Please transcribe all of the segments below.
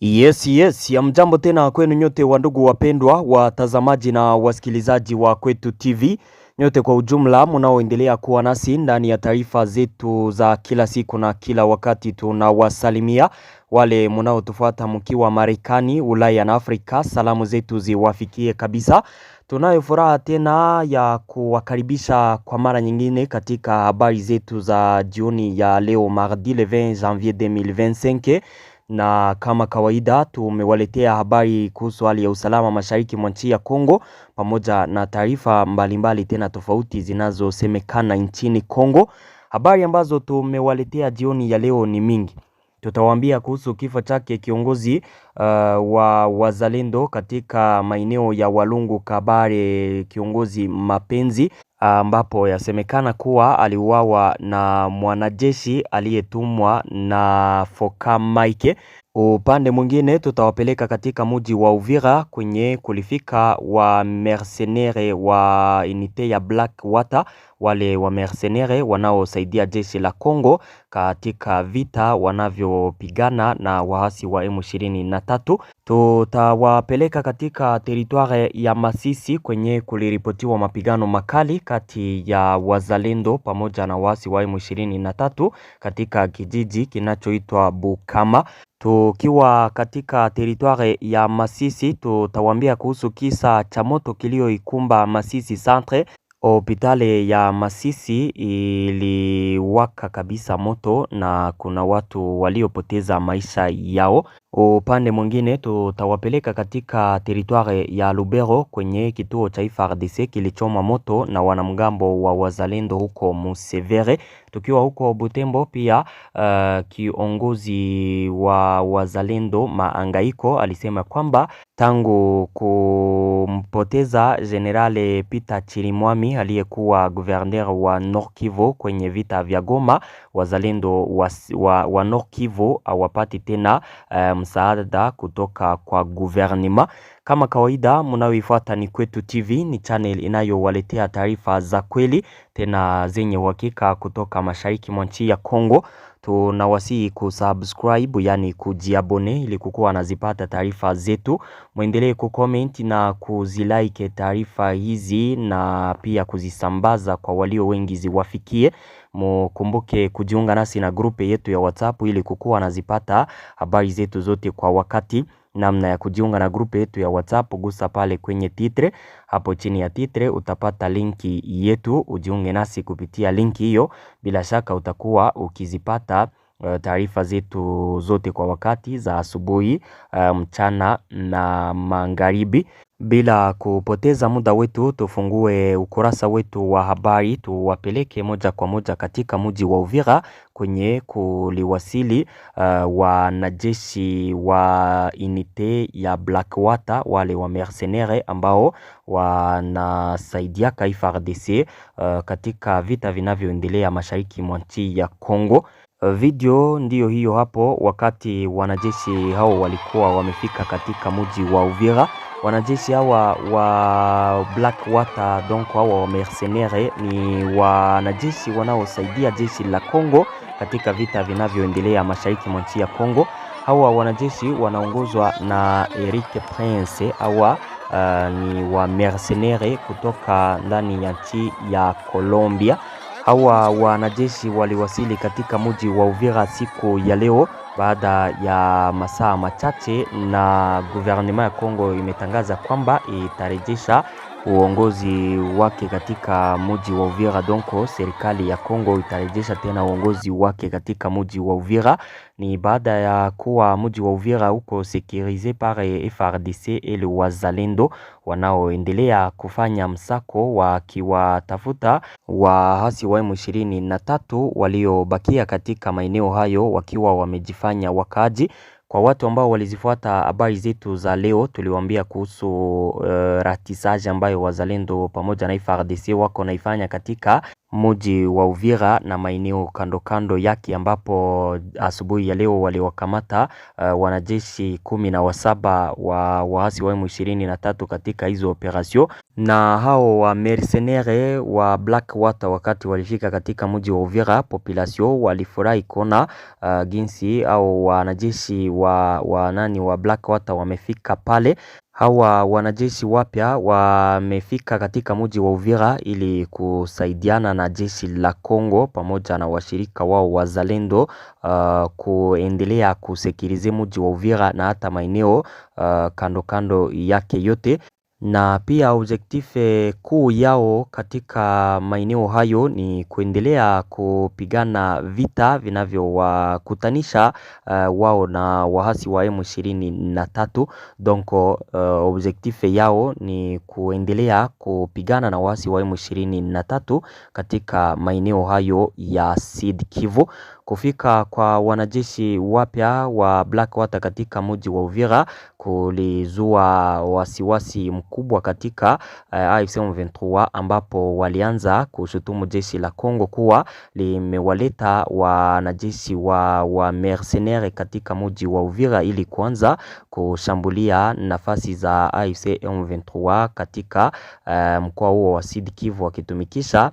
Yes, ya mjambo tena kwenu nyote wandugu wapendwa, watazamaji na wasikilizaji wa Kwetu TV. Nyote kwa ujumla mnaoendelea kuwa nasi ndani ya taarifa zetu za kila siku na kila wakati, tunawasalimia. Wale mnaotufuata mkiwa Marekani, Ulaya na Afrika, salamu zetu ziwafikie kabisa. Tunayo furaha tena ya kuwakaribisha kwa mara nyingine katika habari zetu za jioni ya leo mardi le 20 janvier 2025. Na kama kawaida tumewaletea habari kuhusu hali ya usalama mashariki mwa nchi ya Kongo pamoja na taarifa mbalimbali tena tofauti zinazosemekana nchini Kongo. Habari ambazo tumewaletea jioni ya leo ni mingi. Tutawaambia kuhusu kifo chake kiongozi wa wazalendo katika maeneo ya Walungu Kabare, kiongozi Mapenzi, ambapo yasemekana kuwa aliuawa na mwanajeshi aliyetumwa na Foka Mike. Upande mwingine tutawapeleka katika mji wa Uvira kwenye kulifika wa mercenaire wa unité ya Blackwater, wale wa mercenaire wanaosaidia jeshi la Kongo katika vita wanavyopigana na waasi wa M23. Tutawapeleka katika teritware ya Masisi kwenye kuliripotiwa mapigano makali kati ya wazalendo pamoja na waasi wa M23 katika kijiji kinachoitwa Bukama. Tukiwa katika teritware ya Masisi tutawambia kuhusu kisa cha moto kilioikumba Masisi Centre. Hospitali ya Masisi iliwaka kabisa moto na kuna watu waliopoteza maisha yao. Upande mwingine tutawapeleka katika teritware ya Lubero kwenye kituo cha FARDC kilichoma moto na wanamgambo wa wazalendo huko Musevere. Tukiwa huko Butembo pia kiongozi wa wazalendo Maangaiko alisema kwamba tangu kumpoteza Generale Peter Chirimwami aliyekuwa gouverneur wa Nord Kivu kwenye vita vya Goma, wazalendo wa Nord Kivu hawapati tena msaada kutoka kwa gouvernement. Kama kawaida mnaoifuata ni Kwetu TV, ni channel inayowaletea taarifa za kweli tena zenye uhakika kutoka mashariki mwa nchi ya Kongo. Tunawasihi kusubscribe, yani kujiabone, ili kukuwa nazipata taarifa zetu. Muendelee kucomment na kuzilike taarifa hizi na pia kuzisambaza kwa walio wengi ziwafikie. Mkumbuke kujiunga nasi na grupe yetu ya WhatsApp ili kukuwa nazipata habari zetu zote kwa wakati. Namna ya kujiunga na grupe yetu ya WhatsApp, gusa pale kwenye titre. Hapo chini ya titre utapata linki yetu, ujiunge nasi kupitia linki hiyo. Bila shaka utakuwa ukizipata taarifa zetu zote kwa wakati za asubuhi, mchana na magharibi. Bila kupoteza muda wetu tufungue ukurasa wetu wa habari, tuwapeleke moja kwa moja katika mji wa Uvira kwenye kuliwasili wanajeshi wa unité ya Blackwater, wale wa mercenaire ambao wanasaidia FARDC katika vita vinavyoendelea mashariki mwa nchi ya Kongo. Video ndiyo hiyo hapo, wakati wanajeshi hao walikuwa wamefika katika mji wa Uvira. Wanajeshi hawa wa Blackwater, donc hawa wa mercenaire, ni wanajeshi wanaosaidia jeshi la Kongo katika vita vinavyoendelea mashariki mwa nchi ya Kongo. Hawa wanajeshi wanaongozwa na Eric Prince. Hawa ni wa mercenaire kutoka ndani ya nchi ya Colombia. Hawa wanajeshi waliwasili katika mji wa Uvira siku ya leo baada ya masaa machache, na gouvernement ya Kongo imetangaza kwamba itarejesha uongozi wake katika mji wa Uvira. Donc serikali ya Kongo itarejesha tena uongozi wake katika mji wa Uvira. Ni baada ya kuwa mji wa Uvira huko sécurisé par FARDC ili wazalendo wanaoendelea kufanya msako wakiwatafuta waasi wa M23 waliobakia katika maeneo hayo wakiwa wamejifanya wakaji. Kwa watu ambao walizifuata habari zetu za leo, tuliwaambia kuhusu ratisage ambayo wazalendo pamoja na FARDC wako naifanya katika mji wa Uvira na maeneo kando kando yake, ambapo asubuhi ya leo waliwakamata wanajeshi 17 wa waasi wa M23 katika hizo operasyon. Na hao wa mercenaire wa Blackwater wakati walifika katika mji wa Uvira, population walifurahi kuona jinsi au wanajeshi wa Blackwater wamefika pale. Hawa wanajeshi wapya wamefika katika mji wa Uvira ili kusaidiana na jeshi la Kongo pamoja na washirika wao wazalendo kuendelea kusekirize mji wa Uvira na hata maeneo kando kando yake yote. Na pia objektife kuu yao katika maeneo hayo ni kuendelea kupigana vita vinavyowakutanisha wao na waasi wa M23. Donc objektife yao ni kuendelea kupigana na waasi wa M23 katika maeneo hayo ya Sud Kivu. Kufika kwa wanajeshi wapya wa Blackwater katika mji wa Uvira kulizua wasiwasi mkubwa katika AFC M23, ambapo walianza kushutumu jeshi la Kongo kuwa limewaleta wanajeshi wa mercenaire katika mji wa Uvira ili kuanza kushambulia nafasi za AFC M23 katika mkoa huo wa Sud Kivu, wakitumikisha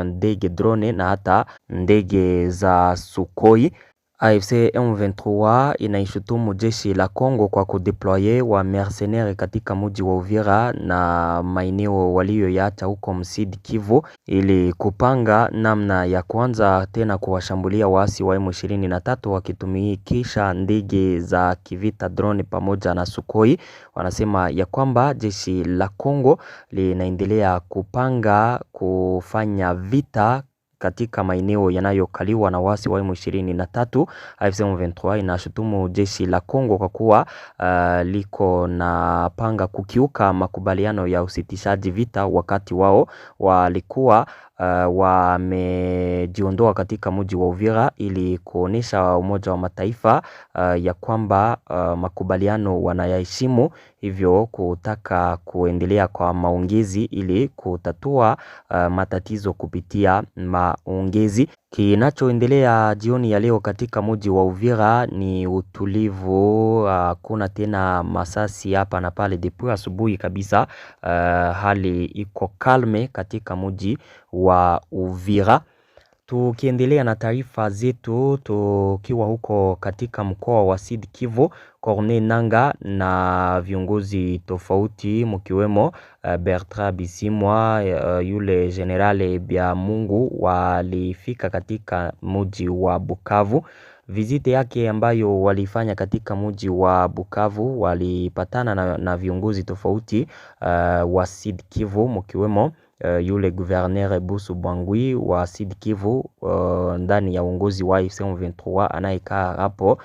ndege drone na hata ndege za Sukhoi. AFC M23 inaishutumu jeshi la Kongo kwa kudeploye wa mercenaire katika mji wa Uvira na maeneo walioyaacha huko Sud Kivu ili kupanga namna ya kwanza tena kuwashambulia waasi wa M23 wakitumikisha ndege za kivita drone pamoja na Sukhoi. Wanasema ya kwamba jeshi la Kongo linaendelea kupanga kufanya vita katika maeneo yanayokaliwa na waasi wa M23. AFC M23 inashutumu jeshi la Kongo kwa kuwa liko na panga kukiuka makubaliano ya usitishaji vita wakati wao walikuwa wamejiondoa katika mji wa Uvira ili kuonesha Umoja wa Mataifa ya kwamba makubaliano wanayaheshimu, hivyo kutaka kuendelea kwa maongezi ili kutatua matatizo kupitia maongezi. Kinachoendelea jioni ya leo katika mji wa Uvira ni utulivu, kuna tena masasi hapa na pale depuis asubuhi kabisa. Hali iko kalme katika mji wa Uvira. Tukiendelea na taarifa zetu, tukiwa huko katika mkoa wa Sud Kivu, Corneille Nangaa na viongozi tofauti mkiwemo Bertrand Bisimwa, yule generale Byamungu, walifika katika mji wa Bukavu. Vizite yake ambayo walifanya katika mji wa Bukavu, walipatana na viongozi tofauti wa Sud Kivu mkiwemo yule gouverneur Busu Bangui wa Sud Kivu ndani ya uongozi wa AFC M23 anayekaa hapo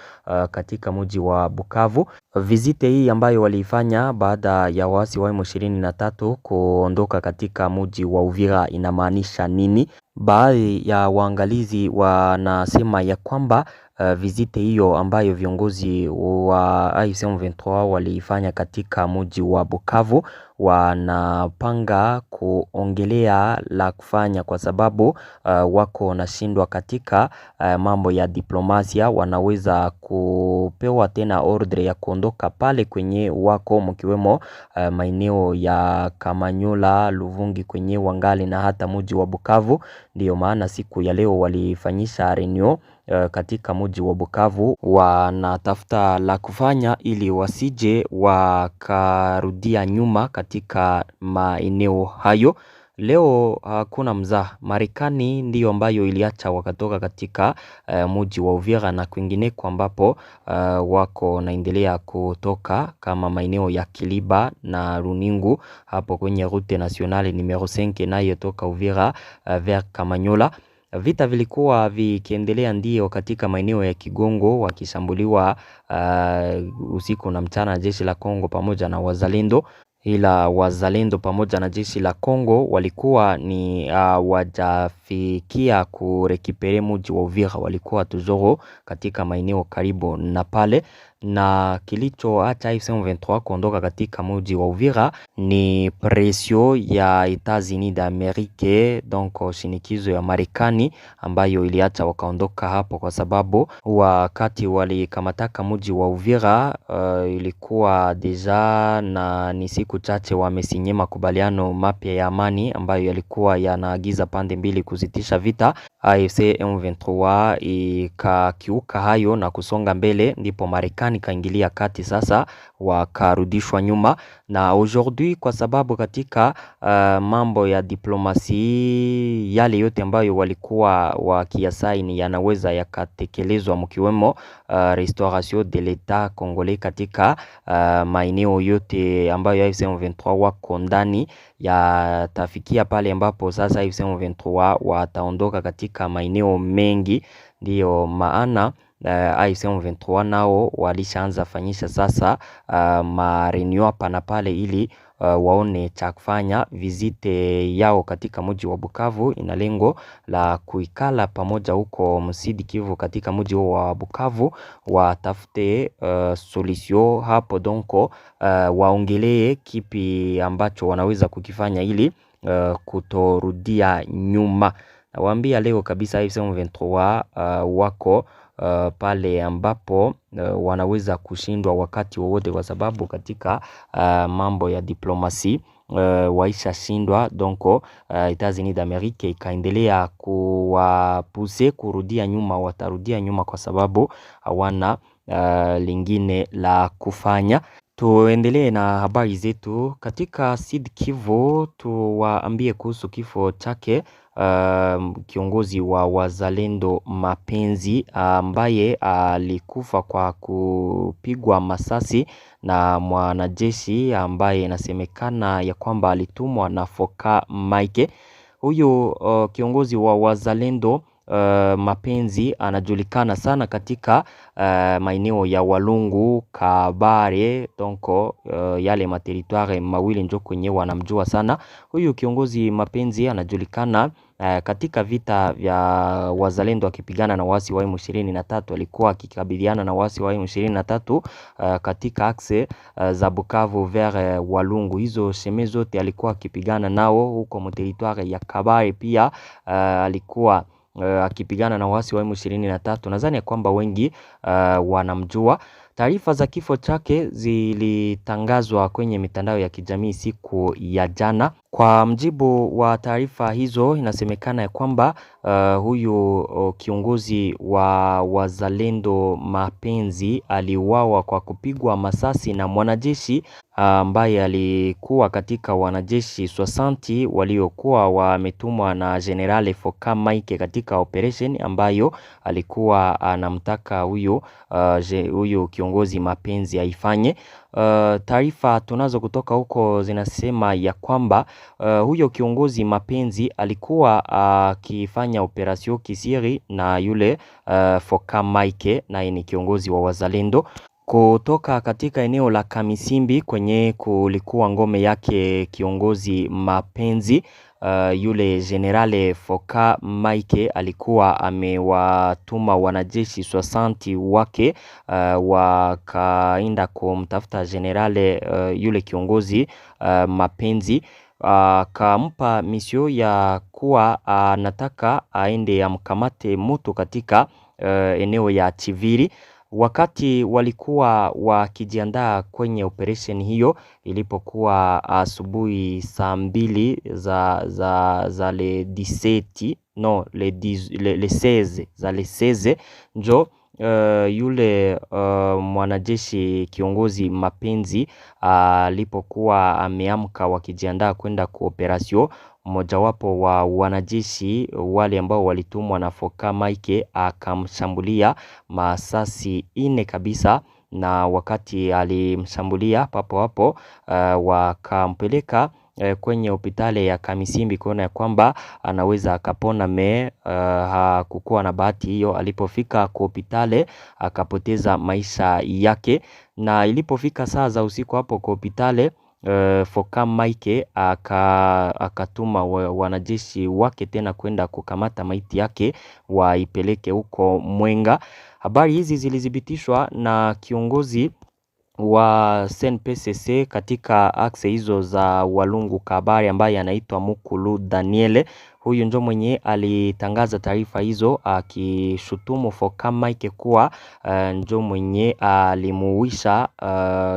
katika mji wa Bukavu. Vizite hii ambayo walifanya baada ya waasi wa M23 kuondoka katika mji wa Uvira inamaanisha nini? Baadhi ya waangalizi wanasema ya kwamba vizite hiyo ambayo viongozi wa AFC M23 walifanya katika mji wa Bukavu wanapanga kuongelea la kufanya, kwa sababu wako nashindwa katika mambo ya diplomasia. Wanaweza kupewa tena ordre ya kuondoka pale kwenye wako, mkiwemo maeneo ya Kamanyola, Luvungi kwenye wangali na hata mji wa Bukavu. Ndiyo maana siku ya leo walifanyisha reunion katika mji wa Bukavu, wanatafuta la kufanya ili wasije wakarudia nyuma katika maeneo hayo. Leo hakuna mzaha. Marekani ndiyo ambayo iliacha wakatoka katika mji wa Uvira na kwingineko ambapo wako naendelea kutoka kama maeneo ya Kiliba na Runingu hapo kwenye route nationale numero 5 inayotoka Uvira vers Kamanyola. Vita vilikuwa vikiendelea ndio katika maeneo ya Kigongo, wakishambuliwa usiku na mchana jeshi la Kongo pamoja na wazalendo. Ila wazalendo pamoja na jeshi la Kongo walikuwa ni wajafikia kurekipere mji wa Uvira, walikuwa tuzoro katika maeneo karibu na pale. na kilichoacha AFC M23 kuondoka katika mji wa Uvira ni presio ya Etats-Unis d'Amerique, donc shinikizo ya Marekani ambayo iliacha wakaondoka hapo, kwa sababu wakati walikamataka mji wa Uvira ilikuwa deja na ni siku chache wamesinye makubaliano mapya ya amani ambayo yalikuwa yanaagiza pande mbili kusitisha vita. AFC M23 ikakiuka hayo na kusonga mbele, ndipo Marekani kaingilia kati, sasa wakarudishwa nyuma. Na aujourd'hui kwa sababu katika mambo ya diplomasi yale yote ambayo walikuwa wakiyasaini yanaweza yakatekelezwa, mkiwemo restauration de l'etat congolais katika maeneo yote ambayo AFC M23 wako ndani, yatafikia pale ambapo sasa AFC M23 wataondoka katika maeneo mengi. Ndiyo maana AFC M23 nao walishaanza fanyisha sasa mareunion hapa na pale, ili waone cha kufanya. Vizite yao katika mji wa Bukavu ina lengo la kuikala pamoja huko Msidi Kivu, katika mji wa Bukavu watafute solution hapo, donko waongelee kipi ambacho wanaweza kukifanya ili kutorudia nyuma. Nawaambia leo kabisa AFC M23 wako pale ambapo wanaweza kushindwa wakati wowote, kwa sababu katika mambo ya diplomasi waisha shindwa. Donc Etats-Unis d'Amerique ikaendelea kuwapuse kurudia nyuma, watarudia nyuma kwa sababu hawana lingine la kufanya. Tuendelee na habari zetu katika Sud Kivu. Tuwaambie kuhusu kifo chake kiongozi wa Wazalendo Mapenzi ambaye alikufa kwa kupigwa masasi na mwanajeshi ambaye inasemekana ya kwamba alitumwa na Foka Mike. Huyu kiongozi wa Wazalendo Mapenzi anajulikana sana katika maeneo ya Walungu, Kabare, donko yale materitoire mawili njo kwenye wanamjua sana. Huyu kiongozi Mapenzi anajulikana katika vita vya Wazalendo akipigana na wasi wa M23. Alikuwa akikabiliana na wasi wa M23 katika axe za Bukavu vers Walungu. Hizo sheme zote alikuwa akipigana nao huko materitoire ya Kabare. Pia alikuwa akipigana na wasi wa M23. Nadhani ya kwamba wengi wanamjua. Taarifa za kifo chake zilitangazwa kwenye mitandao ya kijamii siku ya jana. Kwa mjibu wa taarifa hizo, inasemekana ya kwamba huyu kiongozi wa Wazalendo Mapenzi aliuawa kwa kupigwa masasi na mwanajeshi ambaye alikuwa katika wanajeshi 60 waliokuwa wametumwa na General Foka Mike katika operation ambayo alikuwa anamtaka huyo kiongozi Mapenzi aifanye. Taarifa tunazo kutoka huko zinasema ya kwamba huyo kiongozi Mapenzi alikuwa akifanya operasyon kisiri na yule Foka Mike, naye ni kiongozi wa Wazalendo kutoka katika eneo la Kamisimbi kwenye kulikuwa ngome yake kiongozi Mapenzi. Yule Generale Foka Mike alikuwa amewatuma wanajeshi 60 wake wakaenda kumtafuta Generale yule kiongozi Mapenzi. Kampa misio ya kuwa anataka aende amkamate mtu katika eneo ya Chiviri. Wakati walikuwa wakijiandaa kwenye operation hiyo, ilipokuwa asubuhi saa 2 za le 17 no le 16 za le 16 njo yule mwanajeshi kiongozi Mapenzi alipokuwa ameamka wakijiandaa kwenda kwa operasyon, mmojawapo wa wanajeshi wale ambao walitumwa na Foka Mike akamshambulia masasi 4 kabisa, na wakati alimshambulia papo hapo wakampeleka kwenye hospitali ya Kamisimbi kuona ya kwamba anaweza akapona. Hakukuwa na bahati hiyo, alipofika kwa hospitali akapoteza maisha yake. Na ilipofika saa za usiku hapo kwa hospitali Focam Mike akatuma wanajeshi wake tena kwenda kukamata maiti yake waipeleke huko Mwenga. Habari hizi zilithibitishwa na kiongozi wa CNPSC katika akse hizo za Walungu Kabare ambaye anaitwa Mukulu Daniele. Huyu ndio mwenye alitangaza taarifa hizo akishutumu Focam Mike kuwa ndio mwenye alimuuisha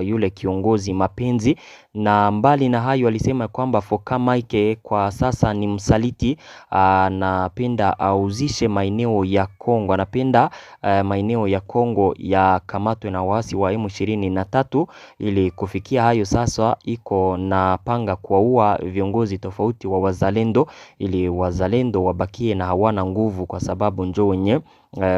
yule kiongozi mapenzi, na mbali na hayo alisema kwamba Focam Mike kwa sasa ni msaliti, anapenda auzishe maeneo ya Kongo, anapenda maeneo ya Kongo ya kamatwe na waasi wa M23. Ili kufikia hayo sasa iko na panga kuwaua viongozi tofauti wa wazalendo ili wazalendo wabakie na hawana nguvu, kwa sababu njo wenye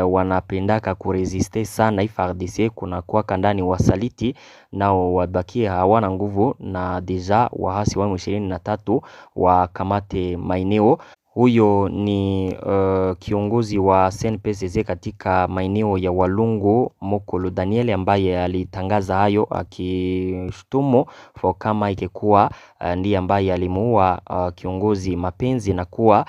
wanapendaka kuresiste sana FARDC. Kuna kuwaka ndani wasaliti nao wabakie hawana nguvu, na deja wahasi wa M23 wakamate maeneo. Huyo ni kiongozi wa CNPSC katika maeneo ya Walungu, Mukulu Daniel, ambaye alitangaza hayo akishutumu Focam Mike kuwa ndiye ambaye alimuua kiongozi mapenzi, na kuwa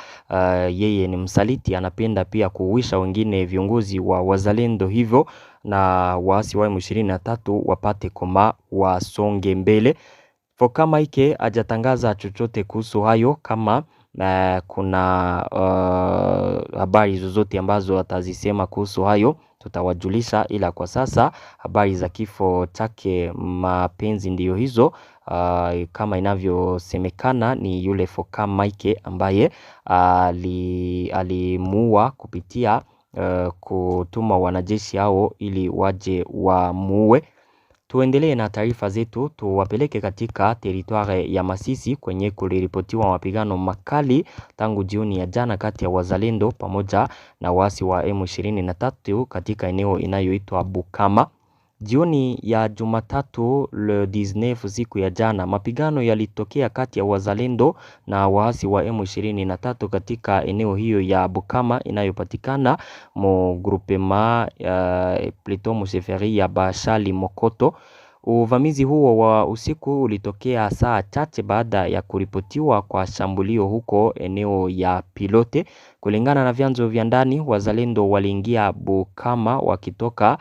yeye ni msaliti, anapenda pia kuuisha wengine viongozi wa wazalendo, hivyo na waasi wa M23 wapate koma wasonge mbele. Focam Mike hajatangaza chochote kuhusu hayo, kama kuna habari zozote ambazo atazisema kuhusu hayo tutawajulisha, ila kwa sasa habari za kifo chake mapenzi ndiyo hizo. Kama inavyosemekana ni yule Focam Mike ambaye alimuua kupitia kutuma wanajeshi hao ili waje wamuue. Tuendelee na taarifa zetu, tuwapeleke katika teritware ya Masisi kwenye kuliripotiwa mapigano makali tangu jioni ya jana kati ya wazalendo pamoja na waasi wa M23 katika eneo inayoitwa Bukama. Jioni ya Jumatatu le 19 siku ya jana, mapigano yalitokea kati ya wazalendo na waasi wa M23 katika eneo hiyo ya Bukama inayopatikana mo groupement plutôt msheferi ya Bashali Mokoto. Uvamizi huo wa usiku ulitokea saa chache baada ya kuripotiwa kwa shambulio huko eneo ya Pilote. Kulingana na vyanzo vya ndani, wazalendo waliingia Bukama wakitoka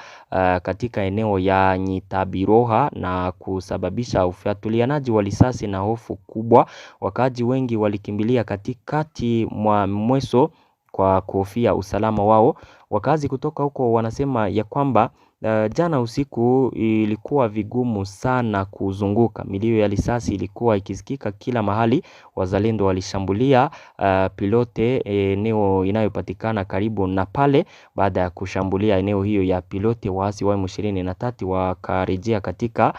katika eneo ya Nyitabiroha na kusababisha ufyatulianaji wa risasi na hofu kubwa. Wakaaji wengi walikimbilia katikati mwa Mweso kwa kuhofia usalama wao. Wakazi kutoka huko wanasema ya kwamba jana usiku ilikuwa vigumu sana kuzunguka. Milio ya risasi ilikuwa ikisikika kila mahali. Wazalendo walishambulia Pilote, eneo inayopatikana karibu na pale. Baada ya kushambulia eneo hiyo ya Pilote, waasi wa M23 wakarejea katika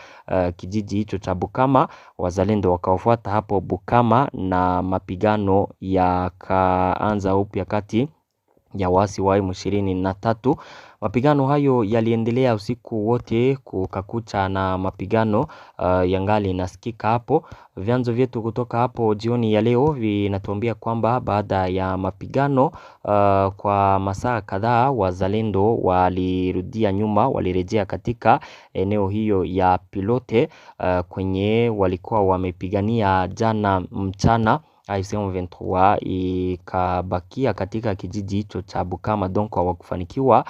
kijiji hicho cha Bukama. Wazalendo wakaofuata hapo Bukama na mapigano yakaanza upya kati ya waasi wa M23. Mapigano hayo yaliendelea usiku wote kukakucha na mapigano yangali nasikika hapo. Vyanzo vyetu kutoka hapo jioni ya leo vinatuambia kwamba baada ya mapigano kwa masaa kadhaa wazalendo walirudia nyuma, walirejea katika eneo hiyo ya Pilote kwenye walikuwa wamepigania jana mchana. M23 ikabakia katika kijiji hicho cha Bukama, donc hawakufanikiwa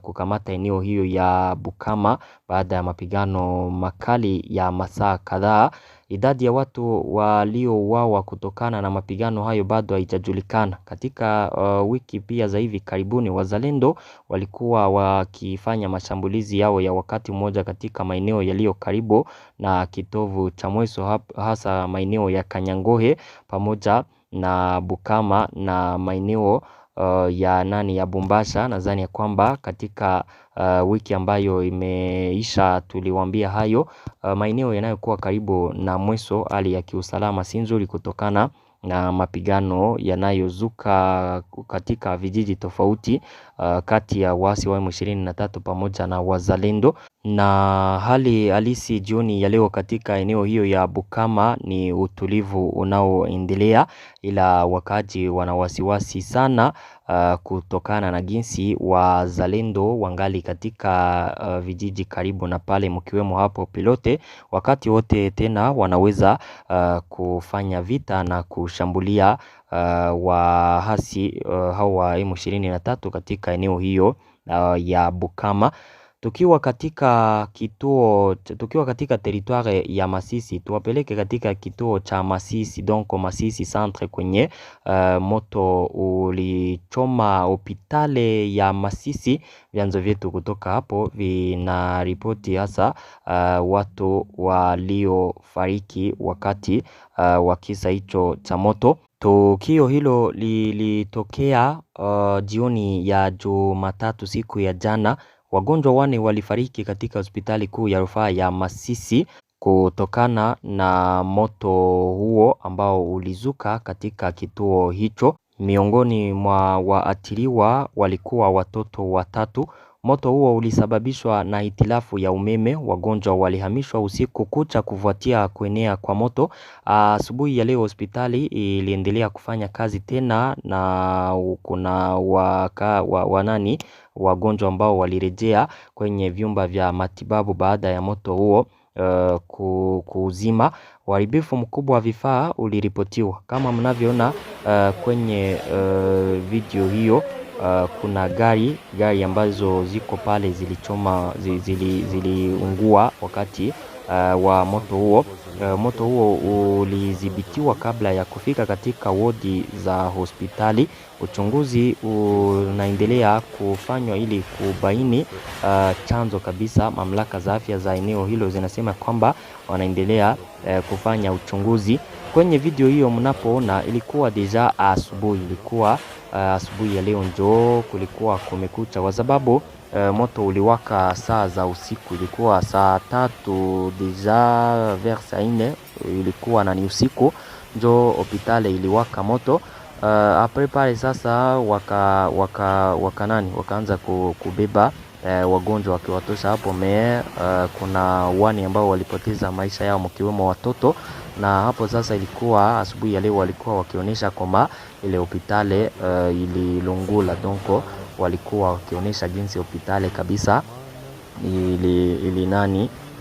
kukamata eneo hiyo ya Bukama baada ya mapigano makali ya masaa kadhaa. Idadi ya watu waliouawa kutokana na mapigano hayo bado haijajulikana. Katika wiki pia za hivi karibuni wazalendo walikuwa wakifanya mashambulizi yao ya wakati mmoja katika maeneo yaliyo karibu na kitovu cha Mweso, hasa maeneo ya Kanyangohe pamoja na Bukama na maeneo ya Bumbasha. Nadhani ya kwamba katika wiki ambayo imeisha tuliwaambia hayo. Maeneo yanayokuwa karibu na Mweso hali ya kiusalama si nzuri kutokana na mapigano yanayozuka katika vijiji tofauti kati ya waasi wa M23 pamoja na wazalendo. Na hali halisi jioni ya leo katika eneo hiyo ya Bukama ni utulivu unaoendelea, ila wakaaji wana wasiwasi sana kutokana na jinsi wazalendo wangali katika vijiji karibu na pale, mkiwemo hapo Pilote, wakati wote tena wanaweza kufanya vita na kushambulia wahasi hawa M23 katika eneo hiyo ya Bukama. Tukiwa katika teritware ya Masisi, tuwapeleke katika kituo cha Masisi, donc Masisi centre, kwenye moto ulichoma hospitali ya Masisi. Vyanzo vyetu kutoka hapo vinaripoti hasa watu waliofariki wakati wa kisa hicho cha moto. Tukio hilo lilitokea jioni ya Jumatatu, siku ya jana. Wagonjwa 4 walifariki katika hospitali kuu ya rufaa ya Masisi kutokana na moto huo ambao ulizuka katika kituo hicho. Miongoni mwa waathiriwa walikuwa watoto 3. Moto huo ulisababishwa na hitilafu ya umeme. Wagonjwa walihamishwa usiku kucha kufuatia kuenea kwa moto. Asubuhi ya leo hospitali iliendelea kufanya kazi tena, na kuna wagonjwa ambao walirejea kwenye vyumba vya matibabu baada ya moto huo kuzima. Uharibifu mkubwa wa vifaa uliripotiwa kama mnavyoona kwenye video hiyo. Kuna gari ambazo ziko pale ziliungua wakati wa moto huo. Moto huo ulidhibitiwa kabla ya kufika katika wodi za hospitali. Uchunguzi unaendelea kufanywa ili kubaini chanzo kabisa. Mamlaka za afya za eneo hilo zinasema kwamba wanaendelea kufanya uchunguzi. Kwenye video hiyo mnapoona ilikuwa deja asubuhi, ilikuwa asubuhi ya leo ndio kulikuwa kumekucha, kwa sababu moto uliwaka saa za usiku. Ilikuwa saa 3 deja vers 4 ilikuwa na ni usiku ndio hospitali iliwaka moto. Apres pale sasa wakaanza kubeba wagonjwa wakiwatosha hapo kuna wani ambao walipoteza maisha yao mkiwemo watoto. Na hapo sasa ilikuwa asubuhi ya leo walikuwa wakionyesha kwamba ile hospitali ililungula, donc walikuwa wakionyesha jinsi hospitali kabisa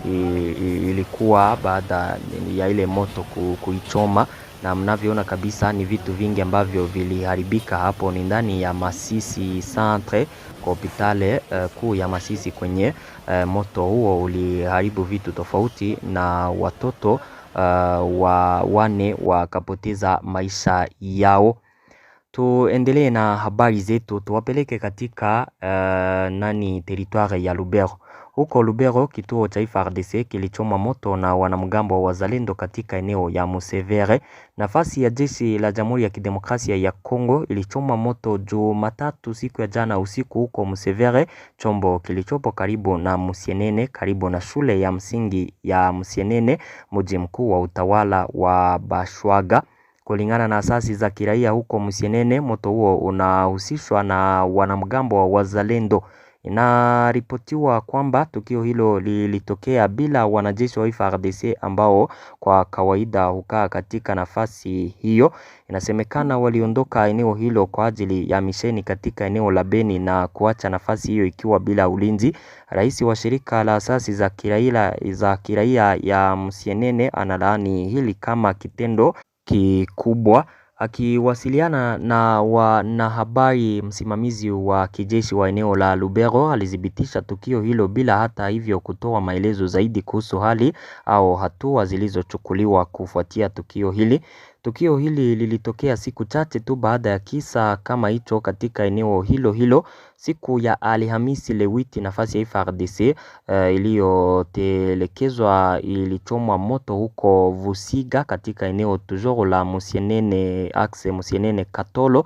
ilikuwa baada ya ile moto kuichoma. Na mnavyoona kabisa ni vitu vingi ambavyo viliharibika hapo. Ni ndani ya Masisi centre kwa hospitali kuu ya Masisi. Kwenye moto huo uliharibu vitu tofauti na watoto 4 wakapoteza maisha yao. Tuendelee na habari zetu, tuwapeleke katika teritware ya Lubero. Huko Lubero, kituo cha FARDC kilichoma moto na wanamgambo wa wazalendo katika eneo ya Musevere. Nafasi ya jeshi la Jamhuri ya Kidemokrasia ya Kongo ilichoma moto Jumatatu, siku ya jana usiku, huko Musevere, chombo kilichopo karibu na Musienene, karibu na shule ya msingi ya Musienene, mji mkuu wa utawala wa Bashwaga. Kulingana na asasi za kiraia huko Musienene, moto huo unahusishwa na wanamgambo wa wazalendo. Inaripotiwa kwamba tukio hilo lilitokea bila wanajeshi wa FARDC ambao kwa kawaida hukaa katika nafasi hiyo. Inasemekana waliondoka eneo hilo kwa ajili ya misheni katika eneo la Beni na kuacha nafasi hiyo ikiwa bila ulinzi. Rais wa shirika la asasi za kiraia ya Musienene analaani hili kama kitendo kikubwa. Akiwasiliana na wanahabari, msimamizi wa kijeshi wa eneo la Lubero alithibitisha tukio hilo bila hata hivyo kutoa maelezo zaidi kuhusu hali au hatua zilizochukuliwa kufuatia tukio hili. Tukio hili lilitokea siku chache tu baada ya kisa kama hicho katika eneo hilo siku ya Alhamisi lewiti. Nafasi ya FARDC iliyotelekezwa ilichomwa moto huko Vusiga katika eneo toujours la Musienene, axe Musienene Katolo,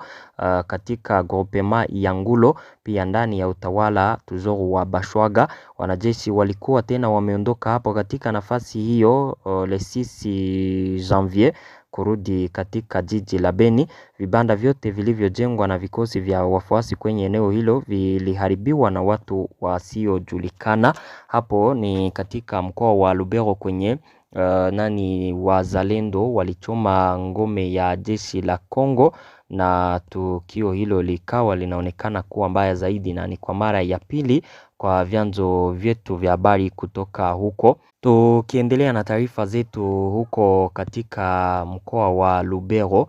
katika groupement ya Ngulo, pia ndani ya utawala toujours wa Bashwaga. Wanajeshi walikuwa tena wameondoka hapo katika nafasi hiyo le 6 janvier kurudi katika jiji la Beni. Vibanda vyote vilivyojengwa na vikosi vya wafuasi kwenye eneo hilo viliharibiwa na watu wasiojulikana. Hapo ni katika mkoa wa Lubero kwenye wazalendo walichoma ngome ya jeshi la Kongo, na tukio hilo likawa linaonekana kuwa mbaya zaidi, na ni kwa mara ya pili kwa vyanzo vyetu vya habari kutoka huko. Tukiendelea na taarifa zetu huko katika mkoa wa Lubero,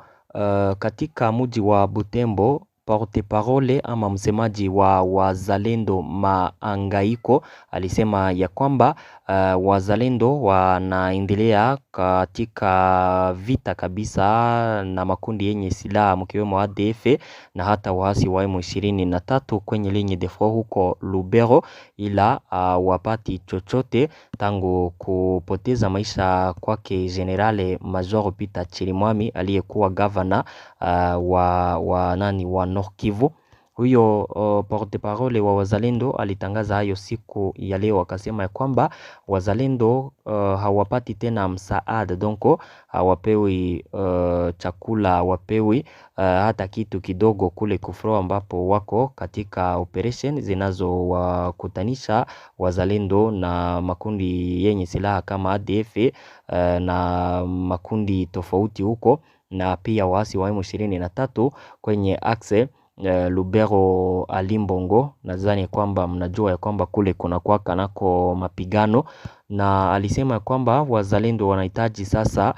katika mji wa Butembo, porte parole ama msemaji wa wazalendo Maangaiko alisema ya kwamba wazalendo wanaendelea katika vita kabisa na makundi yenye silaha mkiwemo ADF na hata waasi wa M23 kwenye linye de front huko Lubero, ila wapati chochote tangu kupoteza maisha kwake Generale Major Peter Chirimwami aliyekuwa governor wa Nord Kivu. Huyo porte parole wa wazalendo alitangaza hayo siku ya leo, akasema ya kwamba wazalendo hawapati tena msaada, donko hawapewi chakula, hawapewi hata kitu kidogo kule Kufro ambapo wako katika operation zinazowakutanisha wazalendo na makundi yenye silaha kama ADF na makundi tofauti huko, na pia waasi wa M23 kwenye axe Lubero Alimbongo. Nadhani kwamba mnajua ya kwamba kule kuna kwaka nako mapigano, na alisema kwamba wazalendo wanahitaji sasa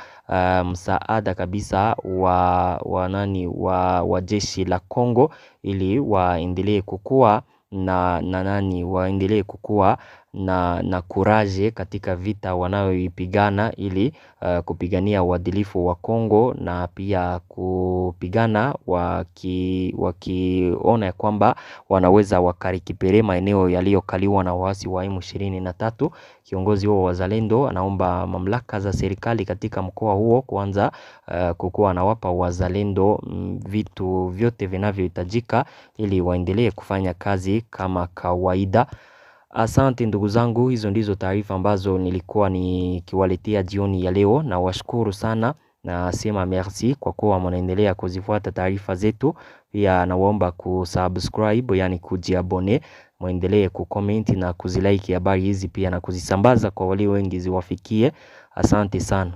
msaada kabisa wa jeshi la Kongo ili waendelee kukua waendelee kukua na kuraje katika vita wanayoipigana ili kupigania uadilifu wa Kongo, na pia kupigana wakiona kwamba wanaweza wakarikipere maeneo yaliyokaliwa na waasi wa M23. Kiongozi wa wazalendo anaomba mamlaka za serikali katika mkoa huo kuanza kukuwa anawapa wazalendo vitu vyote vinavyohitajika ili waendelee kufanya kazi kama kawaida. Asante ndugu zangu, hizo ndizo taarifa ambazo nilikuwa nikiwaletea jioni ya leo, na washukuru sana na sema merci kwa kuwa mnaendelea kuzifuata taarifa zetu. Pia nawaomba kusubscribe, yani kujiabone, muendelee kucomment na kuzilike habari hizi pia na kuzisambaza kwa wale wengi ziwafikie. Asante sana.